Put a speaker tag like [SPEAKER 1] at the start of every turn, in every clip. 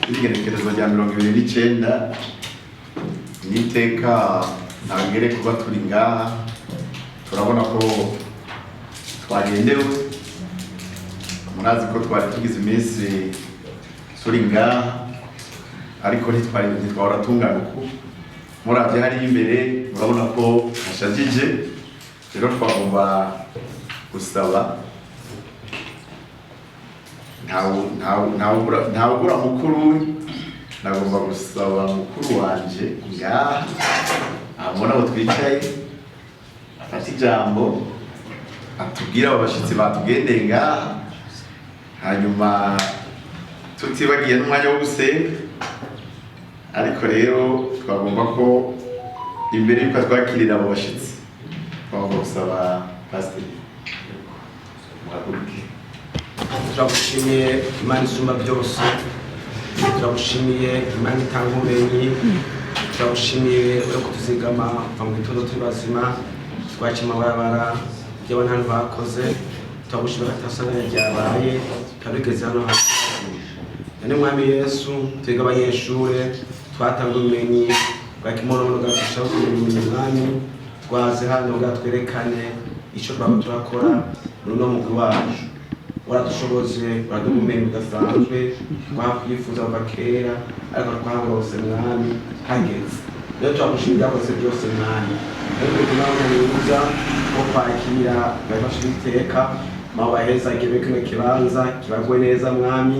[SPEAKER 1] igenekerezo rya 29 niteka ntangere kuba turi ngaha turabona ko twagendewe murazi ko twari tugize iminsi turi ngaha ariko ntitwara tungana uko muravye hari imbere murabona ko hashajije rero twagomba gusaba ntawugura mukuru nagomba gusaba mukuru wanje ngaha abona abo twicaye afata ijambo atubwira abashitsi batugendeye ngaha hanyuma tutibagiye n'umwanya wo gusenga ariko rero twagomba ko imbere yuko twakirira abo bashitsi twagomba gusaba pasiteri muhaguruke.
[SPEAKER 2] Turagushimiye Imana isumba byose, turagushimiye Imana itanga ubumenyi, turagushimiye uri kutuzigama mu gitondo turi bazima twaca amabarabara by'abantu bakoze, turagushimira atasanganya ryabaye turabigeze hano hasi. None mwami Yesu twiga abanyeshure twatanga ubumenyi bwa kimono bwafasha kumenya umwami twaze hano bwatwerekane icyo twaba turakora muri uno mugwi wacu. Waradushoboze waradumenye udasanzwe twakwifuza kuva kera ariko twaborose mwami hageze. Rero turagushimira yakoze byose mwami, rero tunabonaniza ko kwakira bafashe iteka mabaheza igihe kino kibanza kibagwe neza mwami,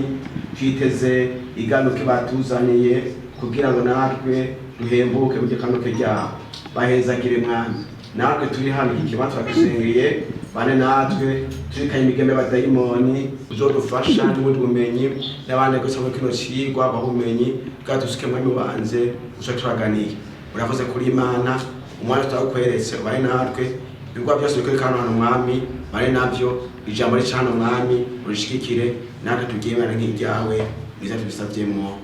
[SPEAKER 2] twiteze iganuke batuzaniye kugira ngo natwe duhembuke mu gikanuke ryabo bahezagire mwami. Natwe turi hano iki kibanza twagisengeye bane natwe turikaye imigembe y'abadayimoni uzodufasha n'ubundi bumenyi n'abandi gusa mu kino cigwa babumenyi bwadusuke mwami banze uco turaganiye. Urakoze kuri Imana umwana twakweretse bane natwe ibigwa byose bikwereka hano mwami bane navyo ijambo ricano mwami urishikikire natwe tugiye mwana nk'iryawe biza tubisavyemo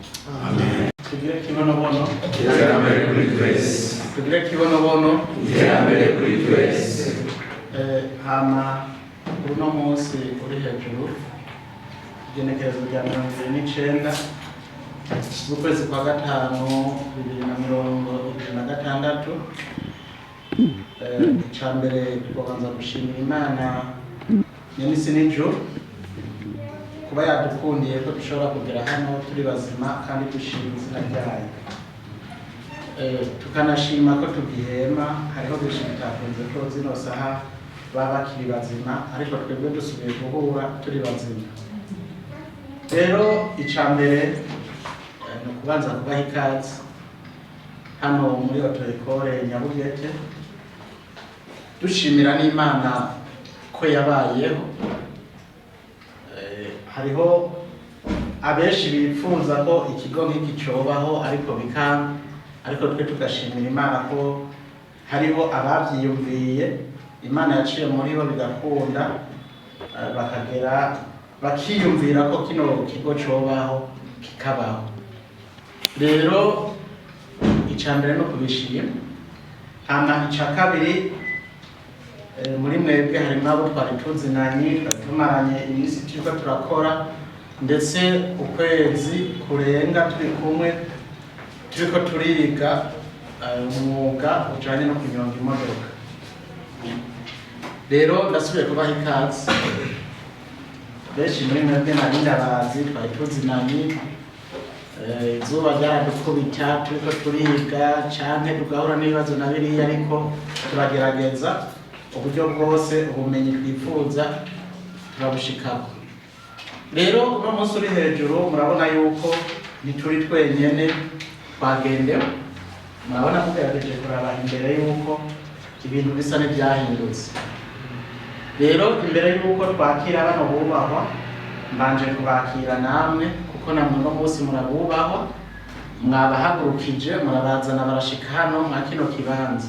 [SPEAKER 2] amen.
[SPEAKER 3] Tugire kibonobono
[SPEAKER 1] iterambere kuri twese,
[SPEAKER 3] tugire kibonobono
[SPEAKER 1] iterambere kuri twese.
[SPEAKER 3] Hama uno munsi uri hejuru igenekerezo rya 29 z'ukwezi kwa gatanu 2026 icambere tubanza gushimira Imana nyamisi n'ijuru kuba yadukundiye ko dushobora kugera hano turi bazima kandi dushima izina ryayo. Tukanashima ko tugihema, hariho benshi bitakunze ko zino saha baba bakiri bazima ariko twebwe dusubiye guhura turi bazima. Rero icambere ni ukubanza kubaha ikaze hano muri Otoekole Nyabugete, dushimira n'Imana ko yabayeho. Hariho abenshi bifuza ko ikigo nk'iki cobaho ariko bikanga, ariko twe tugashimira Imana ko hariho abavyiyumviye, Imana yaciye muri bo bigakunda bakiyumvira ko kino kigo cobaho kikabaho. Rero icambere no kubishima. Hama ica kabiri muri mwebwe harimo abo twari tuzinanye tumaranye iminsi turiko turakora ndetse ukwezi kurenga turi kumwe turiko turiga umwuga ujanye no kunyonga imodoka. Rero ndasubiye kubaha ikaze. Benshi muri mwebwe nari ndabazi twari tuzinanye, izuba ryaradukubita turiko turiga canke tugahura n'ibibazo na biriya, ariko turagerageza uburyo bwose ubumenyi twifuza turabushikako. Rero uno munsi uri hejuru murabona yuko ntituri twenyene twagendewe, murabona mugerageje kuraba imbere yuko ibintu bisa n'ibyahindutse. Rero imbere yuko twakira bano bubahwa mbanje kubakira namwe kuko namwe uno munsi murabubahwa, mwabahagurukije murabazana barashika hano mwa kino kibanza.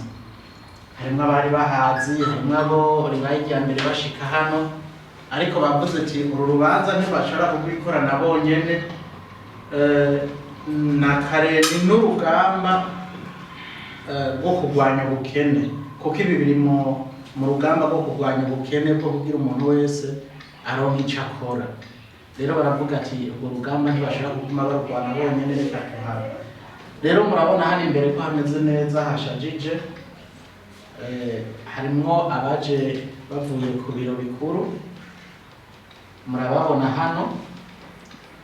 [SPEAKER 3] Harimwo abari bahazi, harimwo abo ribaye irya mbere bashika hano, ariko bavuze ati uru rubanza ntibashobora kubwikorana bonyene, na kare ni n'urugamba rwo kurwanya ubukene, kuko ibi biri mu rugamba rwo kurwanya ubukene bwo kugira umuntu wese aronka icyo akora. rero baravuga ati urwo rugamba ntibashobora kuguma barwana bonyine, reka tuhaba. Rero murabona hano imbere ko hameze neza hashajije, harimwo abaje bavuye ku biro bikuru, murababona hano.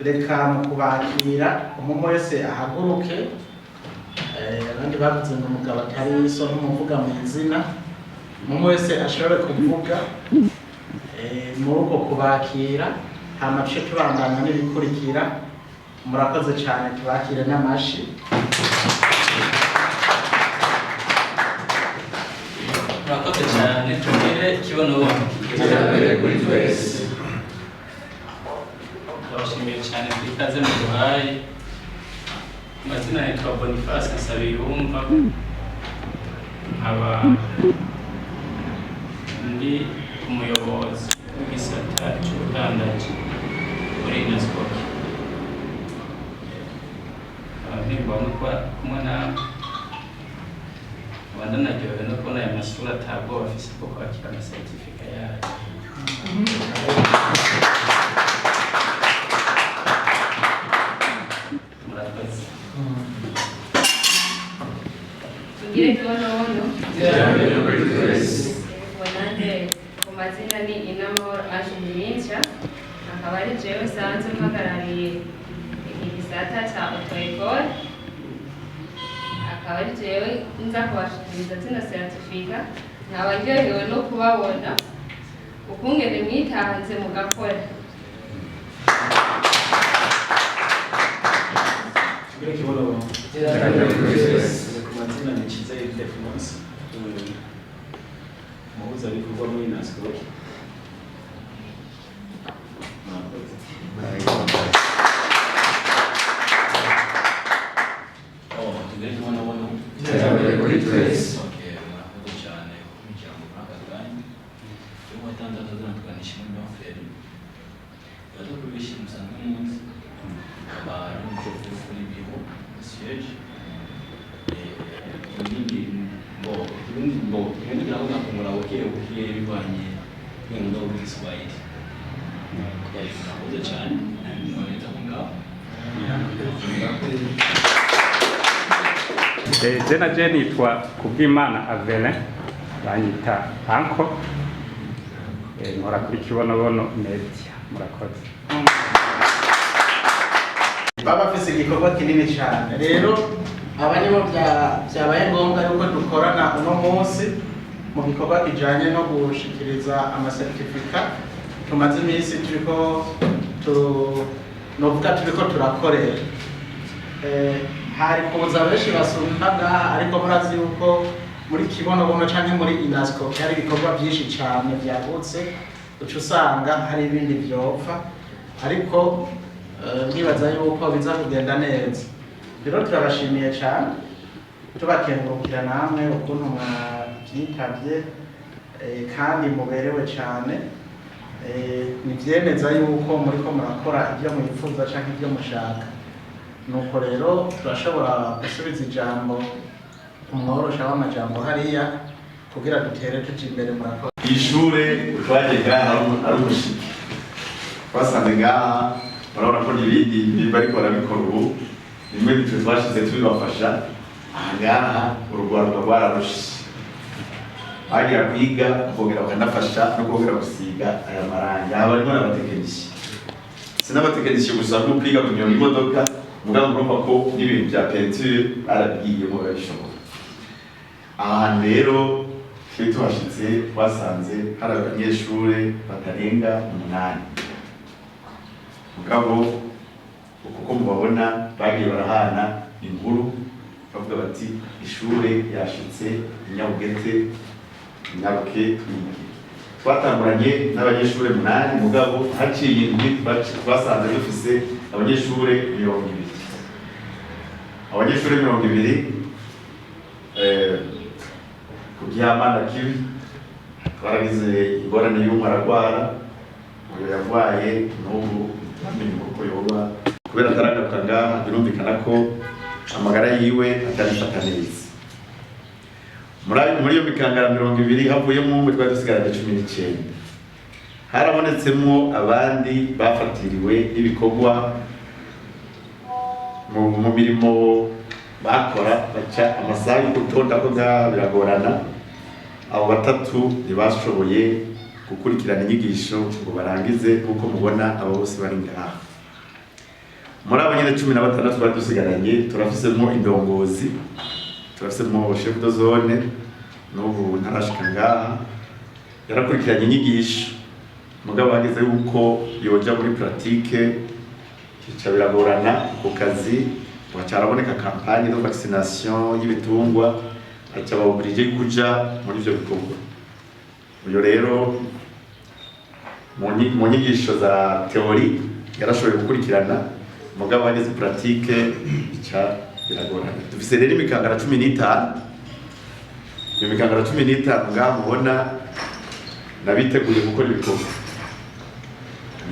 [SPEAKER 3] Reka mu kubakira umwe wese ahaguruke, abandi bavuze ngo umugabo atari so n'umuvuga mu izina, umwe wese ashobore kuvuga muri uko kubakira, hama tuce tubandanya n'ibikurikira. Murakoze cyane, tubakire n'amashi.
[SPEAKER 4] Murakoze cyane, tugire ikibonobono
[SPEAKER 1] iterambere kuri twese.
[SPEAKER 4] Ndabashimiye cyane ku ikaze muduhaye. Amazina yitwa Boniface Nsabiyumva, nkaba ndi umuyobozi w'igisata cy'ubudandaji muri Nascoc. Ntibwa no kumwe nawe, abandi naryohewe no kubona aya masura atabwoba afise bwo kwakira amasertifika yayo. Murakoze.
[SPEAKER 5] Tugire ikibonobono
[SPEAKER 1] iterambere kuri twese.
[SPEAKER 5] bonande ku mazina ni Inamahoro Ange Mwinsha, akaba ari jewe sanzwe mpagarariye iki gisata ca auto-école, akaba ari jewe nza kubashikiriza zino certifica. Nkaba ndyohewe no kubabona ukungene mwitanze mugakora.
[SPEAKER 3] Tugire ikibonobono.
[SPEAKER 1] iterambere kuri twese.
[SPEAKER 6] Ku mazina ni Cyizere Ildefonse, umuhuzabikorwa muri Nascoc. Tugire ikibonobono.
[SPEAKER 1] iterambere kuri twese.
[SPEAKER 6] Murakoze cyane kugira ngo aka kanya yo gatandatu tuganisha muri Noferi baza kubishyira umusanzu w'umunsi abantu kuri biro siège ibindi kugira ngo nakungura buke bivanye n'ingo y'Igiswahili. Murakoze cyane mwahita ngaho.
[SPEAKER 7] Jena je nitwa Kubwimana Avelin, banyita Anko, nkora kuri Kibonobono Media. Murakoze.
[SPEAKER 3] Baba bafise igikorwa kinini cyane, rero aba nibo byabaye ngombwa yuko dukorana uno munsi mu gikorwa kijanye no gushikiriza amasertifika tumaze iminsi turiko turakorera. Hari kuza benshi basumba ngaha, ariko murazi yuko muri Kibonobono canke muri Nascoc hari ibikorwa byinshi cyane byagutse, uca usanga hari ibindi vyopfa, ariko ndibaza yuko biza kugenda neza. Rero turabashimiye cyane, tubakengurukira namwe ukuntu mwavyitabye kandi muberewe cyane. Ni vyemeza yuko muriko murakora ibyo mwifuza canke ibyo mushaka. Nuko rero turashobora gusubiza ijambo umworosha w'amajambo hariya kugira dutere tuja imbere. Murakoze.
[SPEAKER 1] Ishure twaje ngaha ari umushiki, twasanze ngaha urabona ko n'ibindi bariko barabikora ubu, bimwe bitwe twashize tubibafasha. Aha ngaha urugwaro rwararushe, bagira kwiga bakongera bakanafasha no kongera gusiga aya marangi. Aha barimo n'abatekinisiye, sinabatekinisiye gusa no kwiga kunyonga imodoka, mugabo murumva ko n'ibintu bya peinture barabigiyemo babishoboye. Aha rero twe tuhashitse twasanze hari abanyeshure batarenga 8, mugabo uko mubabona bagiye barahana inkuru bavuga bati ishure yashitse Nyabugete, Nyabuke twige. Twatanguranye n'abanyeshure 8, mugabo haciye indwi twasanze dufise abanyeshure 20. Abanyeshure 20 kuryamana kibi, twaragize ingorane y'umwe aragwara, uyu yarwaye n'ubu ntamenye uko yoba kubera ataragaruka ngaha. Birumvikana ko amagara yiwe atarifata neza. Muri iyo mikangara 20 havuyemo umwe twari dusigaranye 19. harabonetsemwo abandi bafatiriwe n'ibikorwa mu mirimo bakora baca amasaha yo gutonda ko biragorana. Abo batatu ntibashoboye gukurikirana inyigisho ngo barangize nk'uko mubona abo bose bari ngaha. Muri abo nyine 16 twari dusigaranye turafisemo indongozi, turafisemo chef de zone n'ubu ntarashika ngaha, yarakurikiranye inyigisho mugabo hageze yuko yoja muri pratique kica biragorana ku kazi, wacaraboneka campagne de vaccination y'ibitungwa aca baoblige kuja muri ivyo bikorwa. Uyo rero mu nyigisho za teori yarashoboye gukurikirana mugabo hageze pratique bica biragorana. Dufise rero imikangara 15, iyo mikangara 15 ngaha mubona nabiteguye gukora ibikorwa.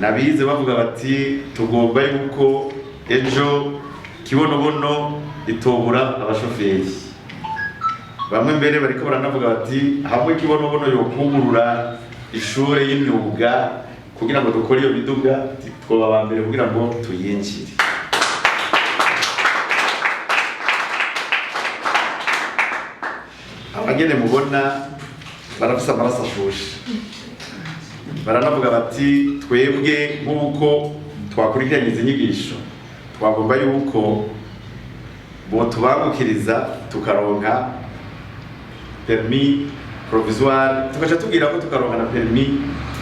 [SPEAKER 1] Nabize bavuga bati tugomba yuko ejo kibonobono itobura abashoferi. Bamwe mbere bariko baranavuga bati hamwe kibonobono yokugurura ishure y'imyuga kugira ngo dukore iyo miduga twoba ba mbere kugira ngo tuyinjire. Abagene mubona barafise amaraso ashushe, baranavuga bati twebwe nk'uko twakurikiranye izi nyigisho twagomba yuko botubangukiriza tukaronka permis provisoire tugaca tubwira ko tukaronka na permis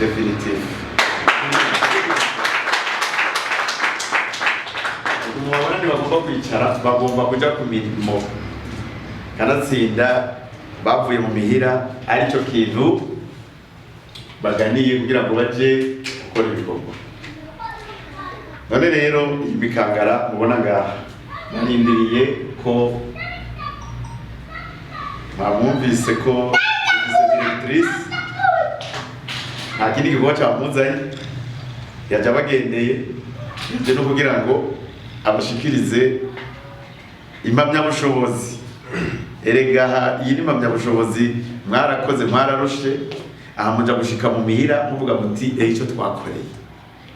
[SPEAKER 1] definitif. Mubabona ntibagomba kwicara, bagomba kuja ku mirimo kanatsinda bavuye mu mihira aricyo kintu baganiye kugira ngo baje gukora ibikorwa. None rero iyi mikangara mubona ngaha narindiriye ko mwamwumvise ko directrice nta kindi gikorwa cyamuzanye, yaje abagendeye yaje no kugira ngo abashikirize impamyabushobozi. Erega iyi ni impamyabushobozi mwarakoze mwararushe, aha muja gushika mu mihira muvuga muti icyo twakoreye,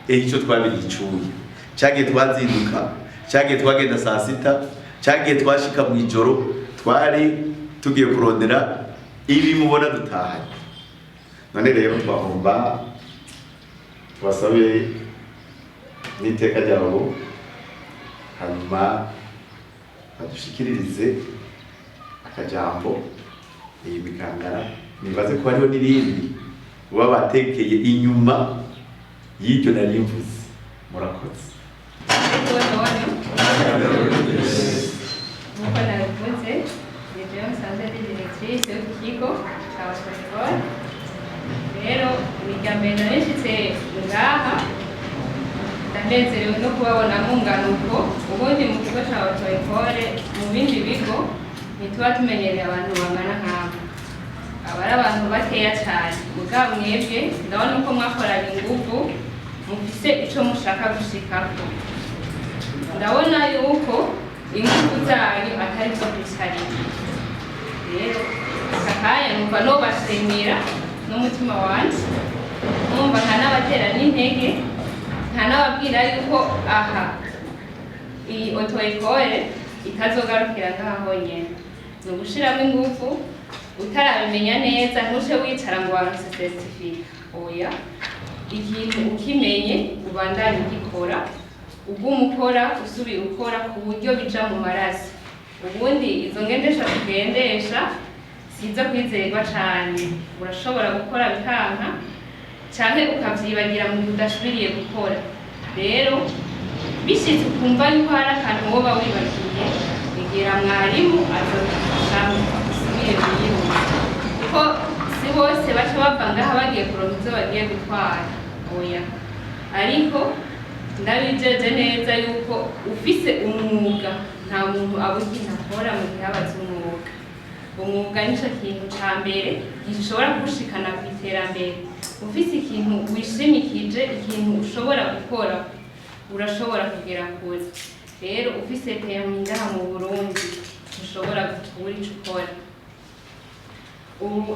[SPEAKER 1] icyo twabiricuye, cyagiye twazinduka, cyagiye twagenda saa sita, cyagiye twashika mu ijoro, twari tugiye kurondera ibi mubona dutahanye. None rero twagomba tubasabe n'iteka ryabo hanyuma badushikiririze akajambo iyi mikangara. Nibaze ko hariho n'irindi baba batekeye inyuma y'iryo nari mvuze. Murakoze.
[SPEAKER 5] Nk'uko nabivuze ni jewe nsanzwe ndi directrice yo ku kigo cya Otoyikole. Rero ni irya mbere nari nshitse ngaha, ndanezerewe no kubabona mungana uko. Ubundi mu kigo cya Otoyikole mu bindi bigo ntituba tumenyereye abantu bangana nk'abo, aba ari abantu bakeya cyane. Mugabo mwebwe ndabona uko mwakoranye ingufu, mufise ico mushaka gushikako. Ndabona yuko ingufu zanyu atari zo kwicarira. Rero aka kanya numva nobashimira n'umutima wanje, numva nta n'abatera n'intege, nta n'ababwira yuko aha iyi Otoyikole itazogarukira ngaha honyene. Ni ugushiramo ingufu, utarabimenya neza ntuce wicara ngo waronse certificat. Oya, ikintu ukimenye ubandanye ugikora, uguma ukora, usubira ukora ku buryo bija mu maraso. Ubundi izo ngendesha tugendesha siza kwizerwa cane, urashobora gukora bikanka canke ukavyibagira mu udashubiriye gukora. Rero bishitse ukumva yuko hari akantu woba wibagiye, egera mwarimu azogufasha usubire muyibuka, kuko si bose baca bava ngaha bagiye kuronka ivyo bagiye gutwara. Oya, ariko ndabijeje neza yuko ufise umwuga nta muntu abura ikintu akora mu gihe abazi umwuga. Umwuga nico kintu ca mbere gishobora kugushikana ku iterambere. Ufise ikintu wishimikije, ikintu ushobora gukora, urashobora kugera kure. Rero ufise permis ngaha mu Burundi ushobora gutura ico ukora.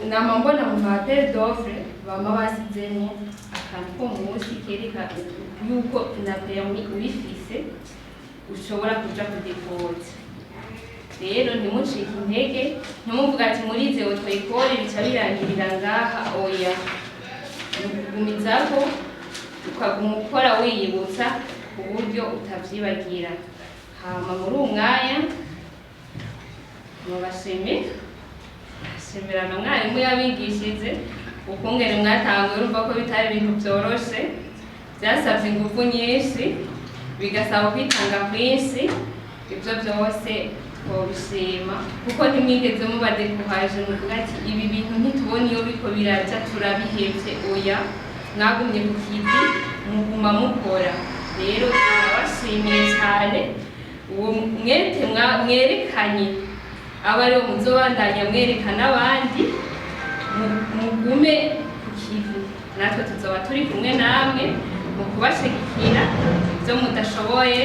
[SPEAKER 5] nama mbona mu mapere d'offre bama basizemo akantu ko munsi kereka yuko na permis ubifise ushobora kuja kudepoza. Rero ntimucike intege, ntimuvuga ati murize otwekore bica birangirira ngaha, oya. Nukugumizako ukaguma ukora wiyibutsa uburyo utavyibagira. Hama muri umwanya mubashimira na mwarimu yabigishije ukungene mwatanguye, urumva ko bitari ibintu vyoroshe, vyasavye ingufu nyinshi, bigasaba kwitanga kwinshi. Ivyo vyose twobishima kuko ntimwigeze mubadekouraje muvuga ati ibi bintu ntitubona iyo biko biraja turabihevye, oya, mwagumye ku kivi muguma mukora. Rero turabashimiye cyane, uwo mwete mwerekanye aba ariwo muzobandanya mwerekana abandi, mugume ku kivi, natwe tuzoba turi kumwe namwe mu kubashigikira. Ibyo mudashoboye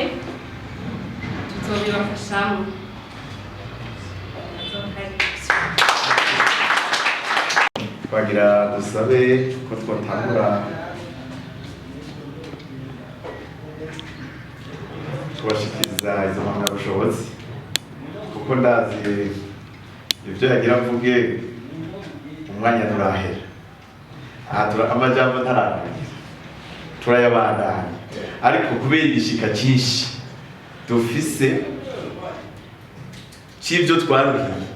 [SPEAKER 5] tuzobibafashamo.
[SPEAKER 1] Twagira dusabe ko twatangura tubashikiriza izo mpamyabushobozi, kuko ndazi ibyo yagira mvuge umwanya nturahera. Aha amajambo ntararangira, turayabandanya, ariko kubera igishika cyinshi dufise c'ivyo twaruhiye,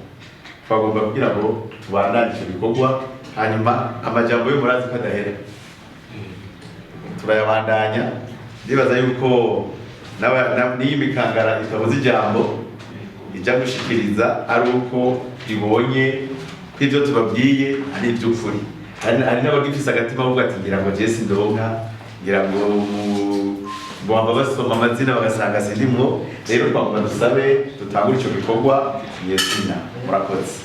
[SPEAKER 1] twagomba kugira ngo tubandanye icyo bikorwa. Hanyuma amajambo yo murazi ko adahera, turayabandanya. Ndibaza yuko n'iyi mikangara itabuze ijambo ijya gushikiriza ari uko ibonye ko ibyo tubabwiye ari iby'ukuri. Hari n'abagifise agatima bavuga ati ngira ngo Jesse ndonka, ngira ngo bamba basoma amazina bagasanga sindimwo. Rero twagomba dusabe dutangure icyo gikorwa. Yesina, murakoze.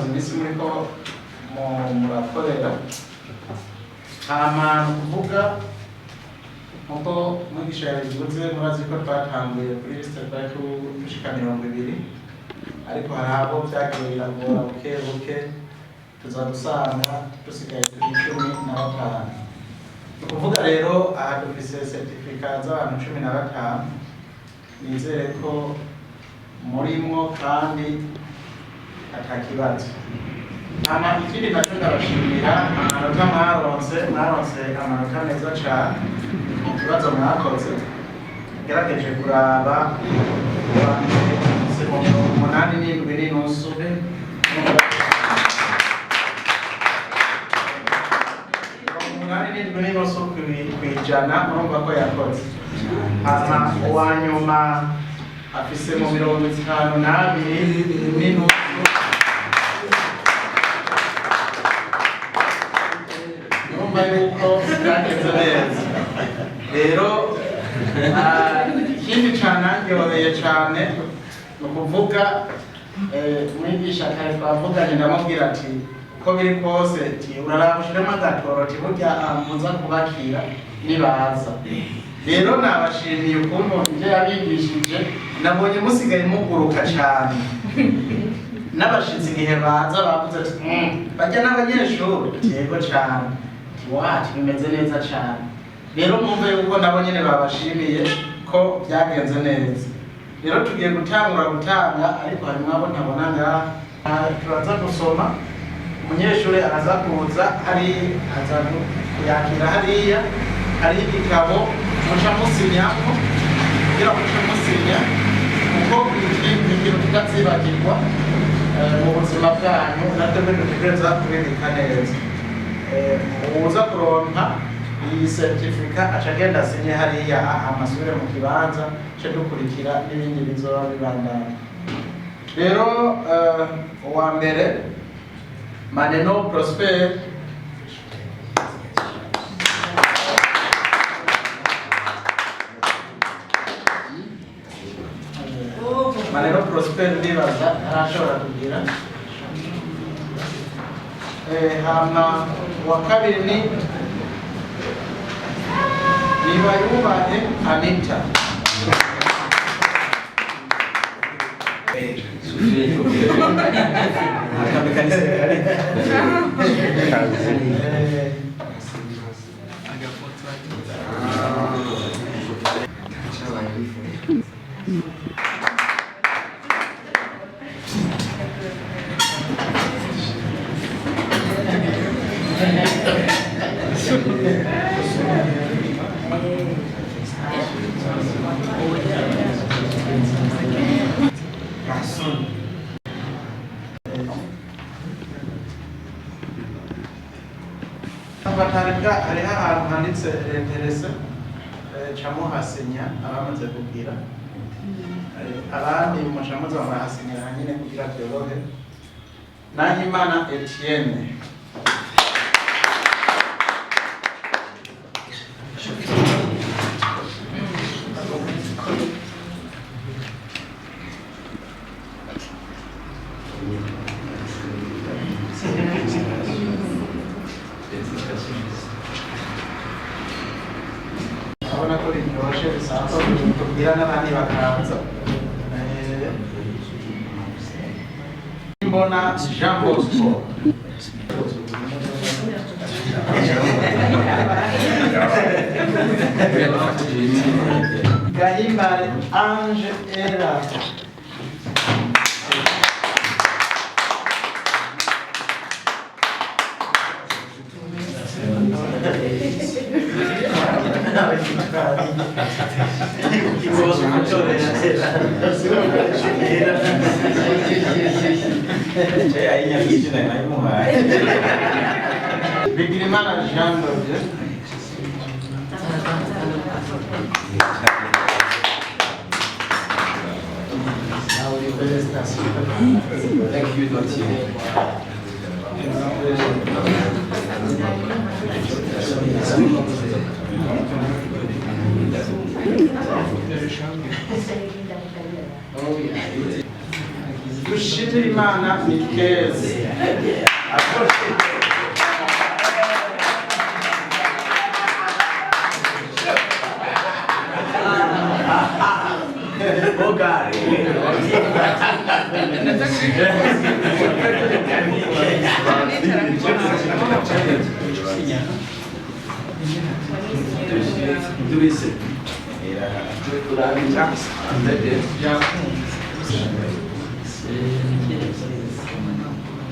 [SPEAKER 3] Imisi muriko murakorera hama kuvuga nkuko mwigisha yabivuze, murazi ko twatanguye kuri liste twari dushika 20, ariko hari abo vyagiye biragora buke buke, tuza gusanga dusigaye kuri 15. Ni kuvuga rero aha dufise certificat z'abantu 15. Nizere ko murimwo kandi atakibazo. Hama ikindi naco ndabashimira amanota mwaronse amanota meza cane mu kibazo mwakoze. Ngerageje kuraba 87.5 kwijana, murumva ko yakoze. Hama uwanyuma afise mu 52.5. Yuko byagenze neza. Rero ikindi canaryoheye cane ni ukuvuga mwigisha kare twavuganye ndamubwira ati uko biri kose uraraba ushiremo agatoro burya muza kubakira nibaza. Rero nabashimiye ukuntu ibyo yabigishije, nabonye musigaye muguruka cane. N'abashitsi igihe baza bavuze ati bajya n'abanyeshuri, yego cane, wacu bimeze neza cyane. Rero mwumve yuko nabo nyene babashimiye ko byagenze neza. Rero tugiye gutangura gutanga, ariko hari mwabo ntabona ngaha. Turaza gusoma, umunyeshuri araza kuza, hari aza kuyakira hariya, hari igitabo muca musinyako kugira muca musinya, kuko ikintu kitazibagirwa mu buzima bwanyu, natwe dutegereza kubibika neza. Uza kuronka iyi certificate acagenda asinye hariya amasubire mu kibanza cyo dukurikira n'ibindi bizoba bibandana. Rero uwa mbere Maneno Prosper, Maneno Prosper ndibaza arashobora kugira. Hama wa kabiri ni Nibayubahe Anita. Batariga hariho ahantu handitse interese camo hasinya abamaze kubwira abandi mucamuzi bamahasinyira nyine kugira byorohe. Nahimana Etienne abona ko biryoshye bisanzwe tubwira n'abandi bakaza. Mbona Jean Bosco Gahimbare Ange Era Bigirimana Jean Dodier
[SPEAKER 2] Thank you, Dodier.
[SPEAKER 3] Dushimirimana Mikeze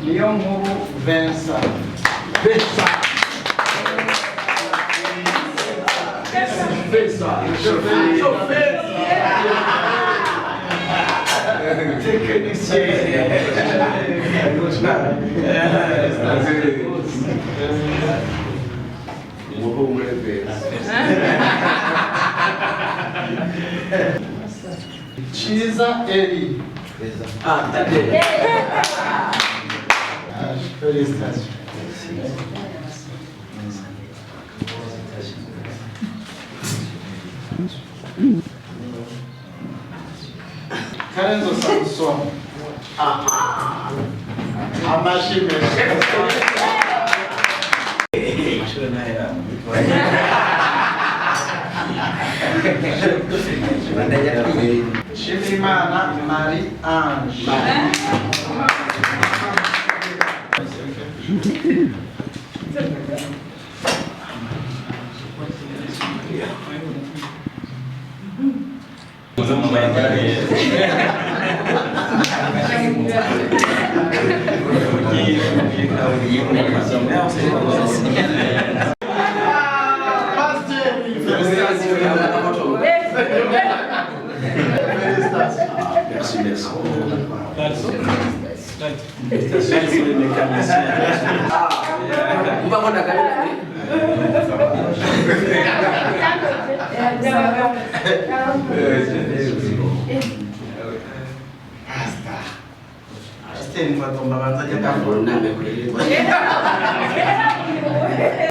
[SPEAKER 3] Leon Nkuru Vincent Chiza Eli. Félicitations. Karenzo Samson. Amashimwe. Shimimana Marie Ange.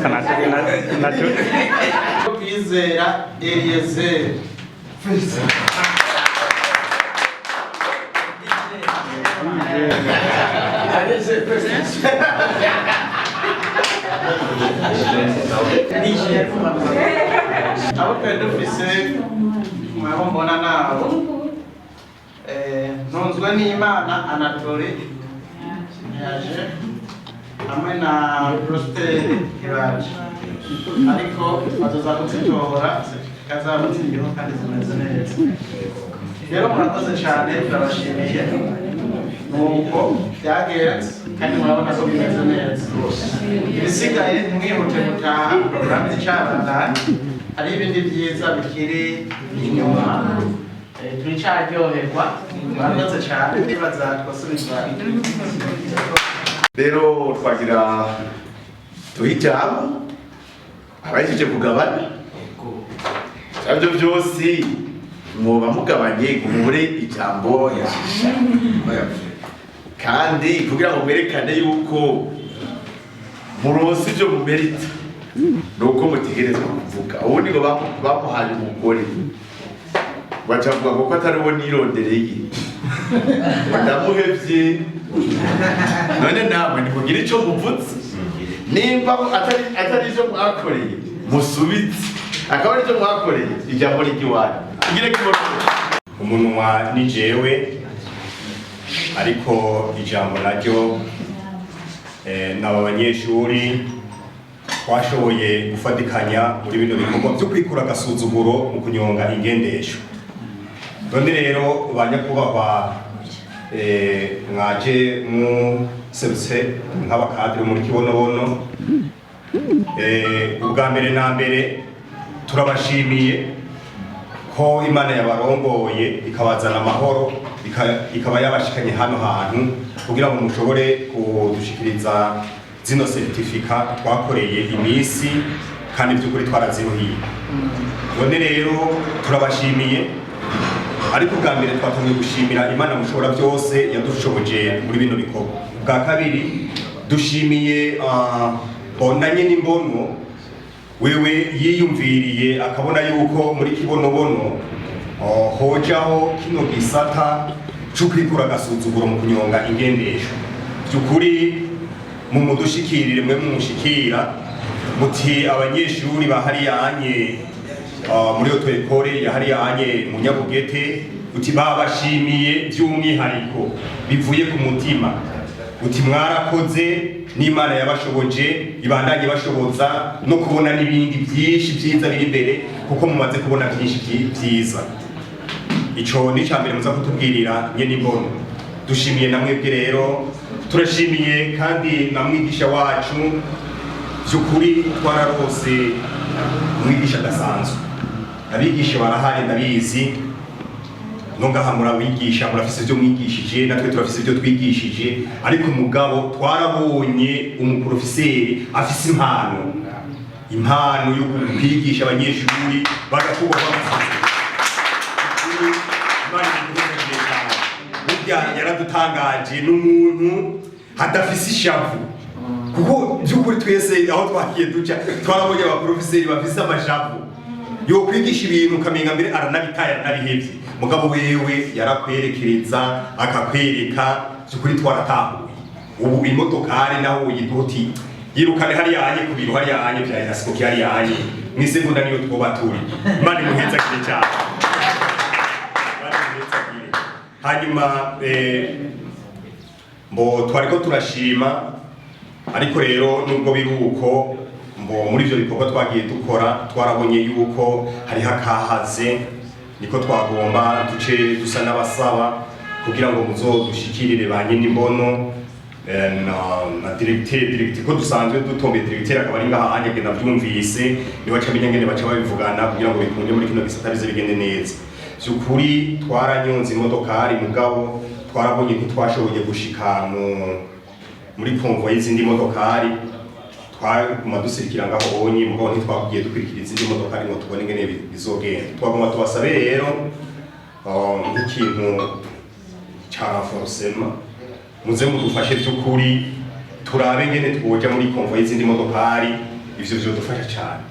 [SPEAKER 2] Merci, merci.
[SPEAKER 3] Kwizera Eliezer. Abo twari dufise mwabo mbona nabo ntunzwe n'Imana Anatole yaje hamwe na Prosperi Iraje, ariko bazoza kuzitora zikazaba ziriho kandi zimeze neza. Rero murakoze cyane, turabashimiye. Nuko byagenze kandi murabona ko bimeze neza. Ibisigaye mwihute gutaha, porogaramu zicabandanya, hari ibindi byiza bikiri inyuma. Turicaryoherwa, murakoze cyane, ndibaza twasubiza.
[SPEAKER 1] Rero twagira tuhitamo abahejeje kugabana ibyo byose muba mugabanye umubure ijambo yashisha, kandi kugira ngo mwerekane yuko muronse ibyo mumerita nuko mutegerezwa kuvuga. Ubundi ngo bamuhaye umugore bacavuga ngo ko atari bo nirondereye ndamuhevye. None namwe nimugire icyo muvutse, nimba atari icyo mwakoreye musubize, akaba ari icyo mwakoreye ijambo ry'iwanyu igire kibono.
[SPEAKER 8] Umunwa ni jewe, ariko ijambo naryo n'aba banyeshuri twashoboye gufatikanya muri bino bikorwa byo kwikura agasuzuguro mu kunyonga ingendesho. None rero banyakubahwa mwaje muserutse nk'abakadiri muri Kibonobono, ubwa mbere na mbere turabashimiye ko Imana yabarongoye ikabazana amahoro, ikaba yabashikanye hano hantu kugira ngo mushobore kudushikiriza zino certificat twakoreye iminsi kandi by'ukuri twaraziruhiye. None rero turabashimiye, ariko bwa mbere twatumye gushimira Imana mushobora byose yadushoboje muri bino bikorwa. Bwa kabiri dushimiye bonanye n'imbono wewe yiyumviriye akabona yuko muri Kibonobono hojaho kino gisata cyo kwikura agasuzuguro mu kunyonga ingendesho. By'ukuri mu mudushikirire mwe mumushikira muti abanyeshuri bahariyanye muri auto école yahariyanye mu Nyabugete, uti babashimiye by'umwihariko bivuye ku mutima, uti mwarakoze n'Imana yabashoboje ibandanye bashoboza no kubona n'ibindi byinshi byiza biri imbere, kuko mumaze kubona byinshi byiza. Ico ni cyambere muza kutubwirira nyene imbono. Dushimiye namwebwe rero, turashimiye kandi na mwigisha wacu, by'ukuri twararose mwigisha dasanzwe. Abigisha barahari ndabizi, nongaha murabigisha murafise ibyo mwigishije, natwe turafise ibyo twigishije, ariko mugabo twarabonye umuprofeseri afise impano yo kwigisha abanyeshuri bagakubaho. Burya yaradutangaje n'umuntu hadafise ishavu, kuko by'ukuri twese aho twagiye duca twarabonye abaprofeseri bafise amashavu yo kwigisha ibintu ukamenga mbere aranabitaye aranabihevye, mugabo wewe yarakwerekereza akakwereka by'ukuri twaratahuye. Ubu imodokari naho uyiduti yirukane hariya anye ku biro hariya anye bya yasikoki hariya anye mwisegonda niyo twoba turi. Imana imuheza kire cyane. Hanyuma mbo twariko turashima, ariko rero nubwo biruko muri ibyo bikorwa twagiye dukora twarabonye yuko hari hakahaze, niko twagomba duce dusa n'abasaba kugira ngo muzodushikirire ba nyine imbono na directeur ko dusanzwe dutombe directeur akaba ari ngaha anye genda byumvise niba camenya ngene baca babivugana kugira ngo bikunde muri kino gisata bize bigende neza. Byukuri twaranyonze imodokari, mugabo twarabonye ko twashoboye gushika muri konvoyi y'izindi modokari, twaguma dusirikira ngaho bonye, mugabo ntitwakugiye dukurikira izindi modokari ngo tubone ngene bizogenda. Twaguma tubasabe rero nk'ikintu ca renforcement muze mudufashe by'ukuri turabe ngene twoja muri konvoyi y'izindi modokari, ivyo vyodufasha cyane.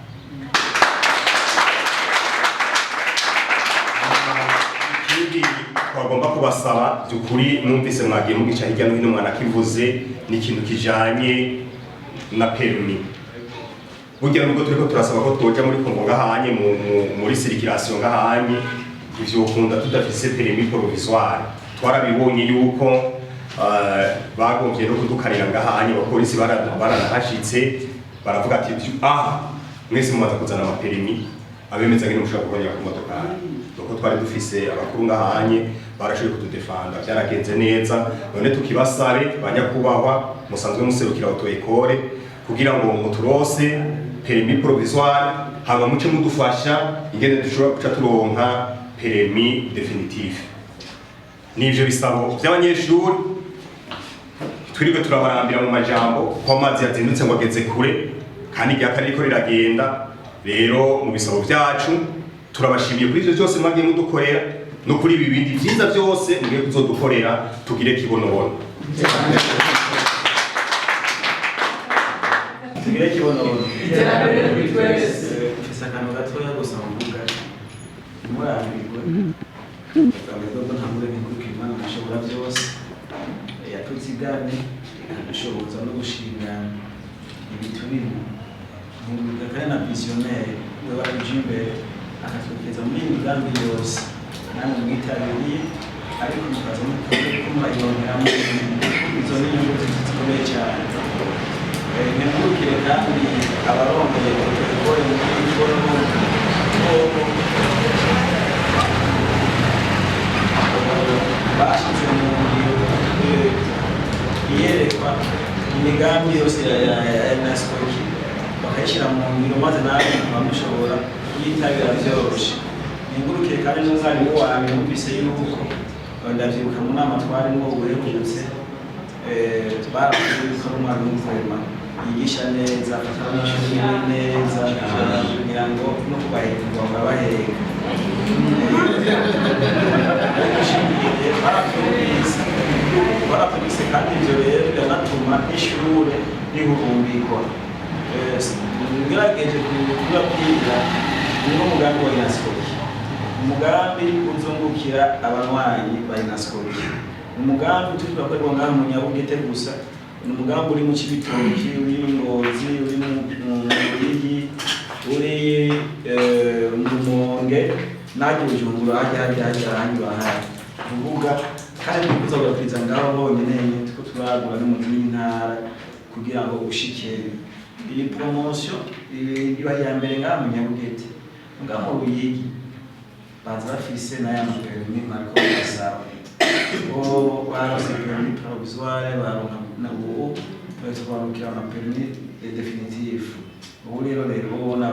[SPEAKER 8] Twagomba kubasaba by'ukuri, numvise mwagiye mugica hirya no hino mwana kivuze ni ikintu kijanye na permis. Burya nubwo turiko turasaba ko twoja muri kongo ngahanye muri circulation ngahanye, ivyo ukunda tudafise permis provisoire twarabibonye yuko bagombye no kudukarira ngahanye abapolisi baranahashitse baravuga ati mwese mumaze kuzana amaperimi abemeza ngene mushaka kuganya ku modoka nuko twari dufise abakuru ngahanye barashoboye kutudefanda byaragenze neza none tukibasabe banyakubahwa musanzwe muserukira auto école kugira ngo muturose permis provisoire haba muce mudufasha ingene dushobora guca turonka permis definitif nivyo bisabo by'abanyeshuri twiriwe turabarambira mu majambo ko amazi yazindutse ngo ageze kure kandi igihe akariko riragenda rero mu bisabo byacu turabashimiye kuri ivyo byose mwagiye mudukorera no kuri ibi bindi byiza byose mugiye kuzodukorera tugire kibonobono
[SPEAKER 9] tugire kibonobono iterambere kuri twese mfise akantu gatoya gusa muvuga murambirwe abadodo ntamure nk'uko Imana ashobora byose yatuzigane anashoboza no gushinga ibiturimo muvuga kandi na visionnaire we waruje imbere akatugeza muri imigambi yose namwe mwitabiriye ariko mukaza mumayongeramo izo n'inyungu zikomeye cyane nkengurukire kandi abarongoye gukora muri ikoro bashize mu iyerekwa imigambi yose ya NASCOI bakayishyira mu ngiro maze nawe bamushobora kuyitabira byoroshe nkengurukire kandi n'umwarimu wawe numvise yuko ndavyibuka mu nama twarimo ubuherutse baravuze yuko ari umwarimu w'umuvuma yigisha neza afata abanyeshuri neza kugira ngo no kubaheka babahereka baratubise kandi ivyo rero biranatuma ishure rihurumbirwa ngerageje kubabwira niwo mugambi wa NASCOI umugambi uzungukira abanywanyi ba NASCOI umugambi turakorwa ngaha mu Nyabugete gusa ni umugambi uri mu Cibitoki uri mu Ngozi uri mu Ruyigi uri mu Rumonge naje Bujumbura hajya hanyu bahari kuvuga kandi kuzogakwiza ngaho bonyene tuko turagura no mu ntara kugira ngo ushike iyi promotion iba ya mbere ngaha mu Nyabugete ngaho mu Ruyigi baza bafise na ya maperimi mariko basaba barose permis provisoire baronka na ubu bazobarukira na permis definitif ubu rero ubona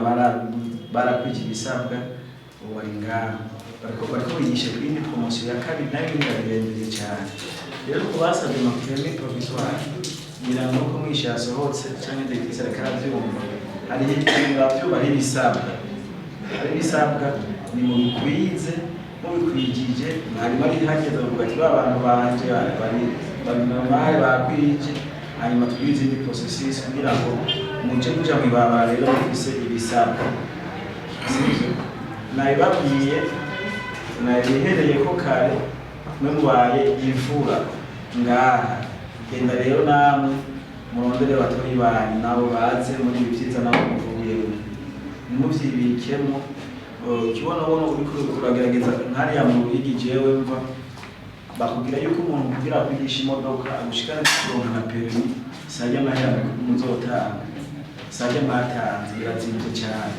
[SPEAKER 9] barakwije ibisabwa ubu bari ngaha bariko bigisha kuri promotion ya kabiri nayo birarembeye cyane rero ko basabye na permis provisoire ngira ngo ko mwisha yasohotse cyangwa ndetse karavyumva hari ibintu bari bisabwa ni mu bikwize mubikwijije mwari bari hageze bavuga ati abantu banje bari normale bakwije hanyuma twize indi processes kugira ngo muje kuja mu ibabara rero mufise ibisabwa nabibabwiye nabihereye ko kare mwe mubaye imfura ngaha genda rero namwe murondere batoyi banyu nabo baze muri ibi vyiza nabo muvuyeho nimuvyibikemo kibonobono uriko uragerageza nkariya mu Ruyigi jewe mva bakubwira yuko umuntu kugira kwigisha imodoka agushikana kuronka na permis sajya mahera muzotanga sajya matanze birazimvye cyane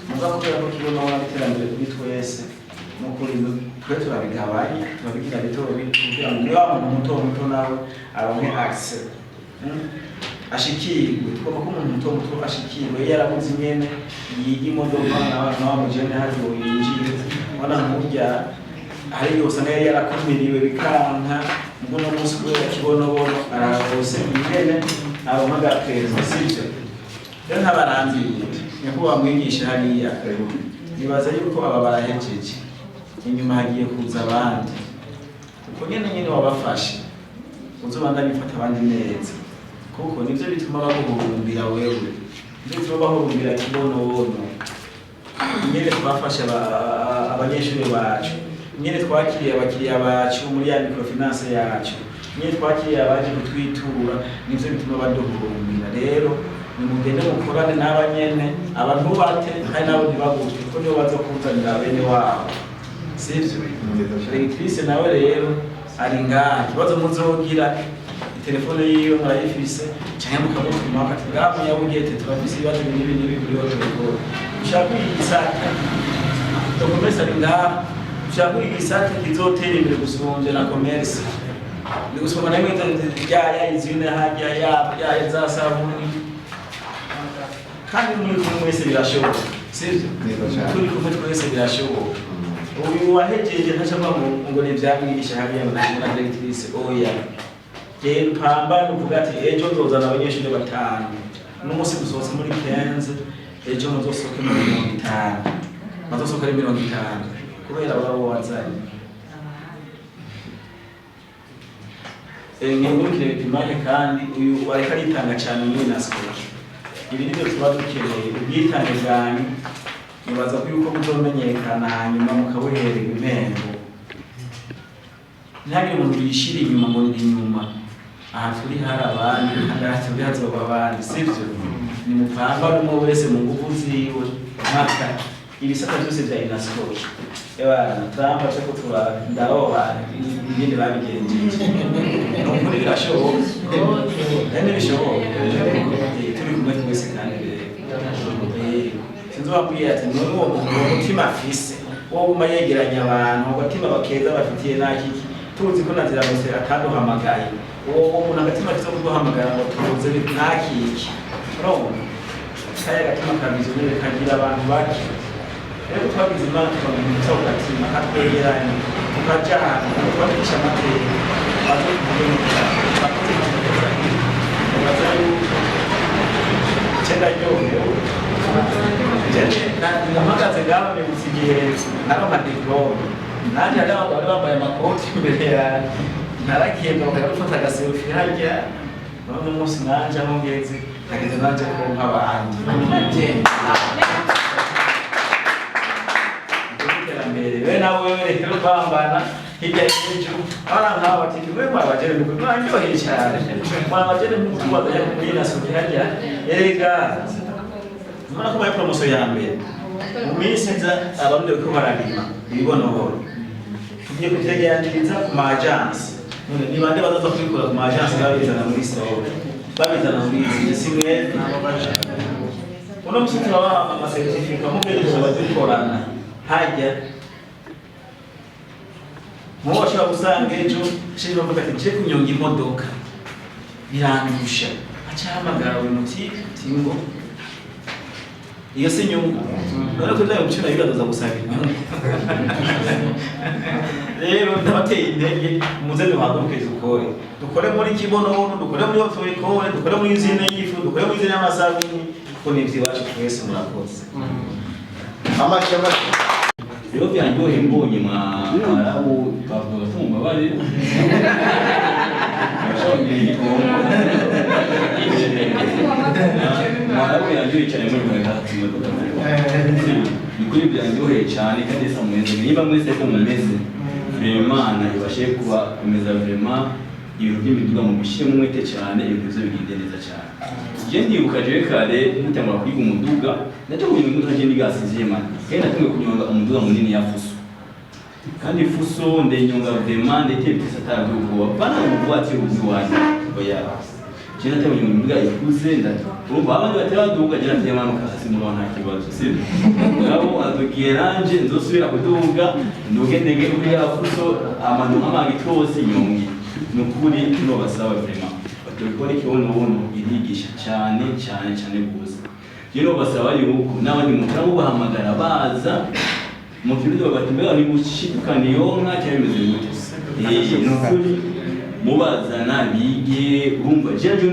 [SPEAKER 9] muga kubera ko kibonobono biterambere kuri twese n'ukuri twe turabigabanya turabigira bito kugira ngo niba umuntu muto nawe aronke access ashikirwe tugomba ko umuntu muto ashikirwe yarabuze nyene yiga imodoka nawe mujene hari yinjire wana murya hari yose nayo yarakumiriwe bikanka ngo no munsi kubera kibonobono arabose ingene aronka gakeza sivyo rero ntabarambiye niko bamwigisha hariya nibaza yuko aba barahejeje inyuma hagiye kuza abandi kuko nyene wabafashe uzobanda bifata abandi neza kuko nivyo bituma baguhurumbira wewe nivyo bituma bahurumbira kibonobono nyene twafasha abanyeshuri bacu nyene twakiriye abakiriya bacu muri ya microfinance yacu nyene twakiriye abaje kutwitura nivyo bituma baduhurumbira rero nimugende mukorane n'abanyene abantu bate hari nabo ntibagutwe kuko nibo bazokuzanira bene wabo sivyo Electrice nawe rero ari ngaha ikibazo muzogira telefone yiwe murayifise cyangwa mukamutuma akati bwa munyabugete turafise ibibazo n'ibi kuri yo telefone ushaka kwigisaka dokumesi ari ngaha ushaka kwigisaka kizotera imbere gusumbya na commerce ni gusoma na imwe ya izina hajya ya za sabuni kandi muri kumwe wese birashoboka sivyo turi kumwe twese birashoboka uyu wahejeje ntacyo ngo ni byamwigisha hariya na Electrice oya je pamba nuvuga ati ejo nzozana abanyeshuri 5 n'umunsi gusohotse muri 15 ejo muzosohoke muri 50 bazosohoka ari 50 kubera baba wazanye ngengurukire imane kandi uyu wareka aritanga cyane muri nasikola ibi nibyo tuba dukeneye ubwitange bwanyu nibaza ko yuko buzomenyekana hanyuma mukabuhererwa impembo ntihagire umuntu yishira inyuma ngo ndi inyuma aha turi hari abandi kandi aha turi hazoba abandi sivyo ni mupamba n'umwe wese mu nguvu ziwe mpaka ibisata byose bya inasikola ebana tamba cyo kutura ndaoba ibindi babigenjeje n'ukuri birashoboka nene bishoboka turi kumwe twese kandi sinzi wabwiye ati none uwo mutima afise wo guma yegeranya abantu agatima bakeza bafitiye nakiki tuzi ko nazira bose ataduhamagaye uwo umuntu agatima afise ko duhamagara ngo tuze nakiki urabona kaya agatima kabizo nyine kagira abantu bake rero twagize imana twamwitsa ugatima atwegeranye tukajana twakica amateka azokuvuga cyenda yoyo namagaze ngaho nibutse igihe nari amadiplome nanjye hari abantu bari bambaye amakoti imbere yanjye narakiyemba bakagufata agaserufi harya none umunsi nanje aho ngeze nageze nanje konka abandi we nawe rero kwambana hirya y'ejo abana nk'aba bati we mwabagere mu kuko nanyoheye cyane mwabagere mu kubaza ya muri nasoke harya erega mara ko baye promotion ya mbere mu minsi nza abarundi ko bararima ibibonoboro tugiye kuvyegeranyiriza ku ma agence none ni bande bazaza kubikora ku ma agence babizana muri store babizana muri izi simwe uno musitsi baba ama certificate mu byo bazikorana hajya mubo ashobora gusanga ejo shiri bavuga ati nje kunyonga imodoka birandusha acahamagara buri muti tingo iyo si nyungu none ko ndayo gucira ibibazo gusanga inyungu rero ndabateye intege muze duhaguruke dukore muri kibono dukore muri otorikore dukore muri izina y'ifu dukore muri izina y'amasabuni kuko nivyo iwacu twese murakoze
[SPEAKER 1] amashamba
[SPEAKER 6] rero byanyohe mbonye mwarabu bavuga ko mubabare mwarabu yanyohe cyane muri mwaka nikuri byanyohe cyane kandi sa mweze niba mwese ko mumeze Imana ibashe kuba komeza vraiment ibintu by'imiduga mu bishyire mu mwete cyane ibintu byo bigende neza cyane je ndibuka je kare mutangura kwiga umuduga ndaje kunyonga umuduga je ndigasize man kandi natumwe kunyonga umuduga munini ya fuso kandi fuso ndenyonga vraiment ndetebye satara bwo bana ubwati ubwiwanye oya je natumwe kunyonga umuduga ikuze ndati urumva abandi bateraduga je natumwe manuka hasi mu bana kibazo sibyo ngabo adugiranje nzosubira kuduga ndogendege kuri ya fuso amanu amagi twose nyongi nukuri no basaba vraiment batorikora ikibono irigisha cyane gusa rero basaba yuko n'abandi mutara mubahamagara baza mu kirundo bagatembera ni gushikana yonka cyemeze gute nukuri mubazana bige urumva jeje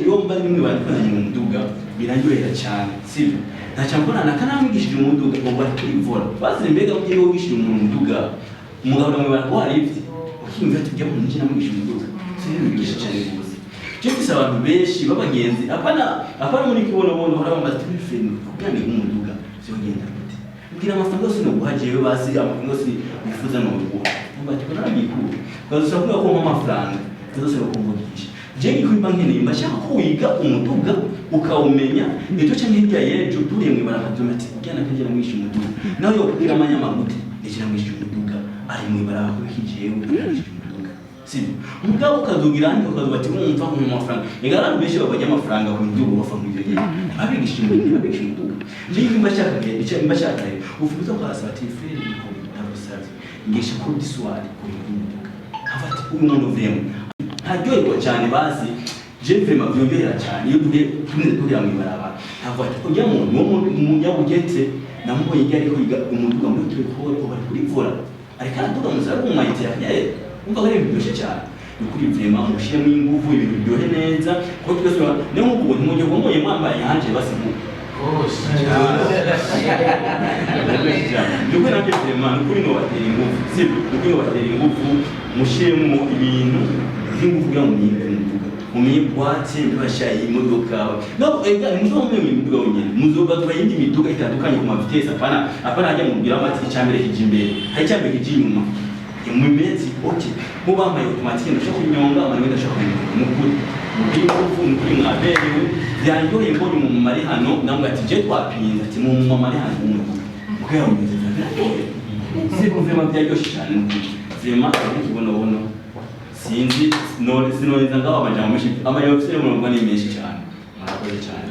[SPEAKER 6] yomba nimwe bandikanye mu muduga biranyohera cyane sibyo ntacambona nakanamwigishije mu muduga ngo baturivora bazi mbega ugiye wigishije mu muduga umugabo namwe barwarivye ukimva tujya mu nje namwigisha mu muduga bigisha cyane gusa cyo bisaba abantu benshi babagenzi apana muri kibono hari abamaze telefone kugira ngo umuduga byogenda gute ngira amafaranga yose no guhagiye bazi amafaranga yose bifuza no guha mbati ko nabikuru bazosaba kuba ko amafaranga bazosaba kumvugisha je niko imbanke nimba shaka ko wiga umuduga ukawumenya ejo cyangwa hirya yejo turiye mu ibara kadomati kugana kagera mwishi umuduga nawe yo kugira amanyama gute yashyiramwishije umuduga ari mu ibara akurikije yashyiramwishije umuduga sibyo umugabo ukazugira handi ukazuba ati wumva mu mafaranga abantu benshi babajya amafaranga ku buryo bubafa muri ibyo gihe abigisha umuduga niba mbashaka ufuza kwasaba ati frere ndabusabye ngisha ko diswari ku umuduga afata uyu muntu vrema ntaryoherwa cyane bazi je vrema byongera cyane iyo duhe tunezera mu ibaraba afata ujya mu munyabugete namubonye igihe ariko yiga umuduga muri telefone ko bari kurivura ariko araduga muzara mu mayite yaye umva ko ari byoshe cyane ukuri vrema mushiremo ingufu ibintu byohe neza ko twese ne nk'ubu ntimujye ngomoye mwambaye hanje basimu Ndugu nake vrema ukuri no batera ingufu sibyo ukuri no batera ingufu mushiremo ibintu by'ingufu bya umuduga umenye bwate ndibashaye imodoka no ega muzomenye imiduga wonyene muzoba twayindi miduga itandukanye ku mavitesi apana hajya mubwira amati cyambere kije imbere hari cyambere kije inyuma imumezi oke mubambaye automatique ndashaka kunyonga amanywe ndashaka mukuri mubivufu mukuri mwaberewe byanyoye mbonye mu mari hano namwe ati je twapinze ati mu mari hano umuduga mukaya umeze siko vrema byaryoshe cyane vrema kibonobono sinzi sinoriza ngaho amajambo menshi amajambo afite umurongo ni menshi cyane murakoze cyane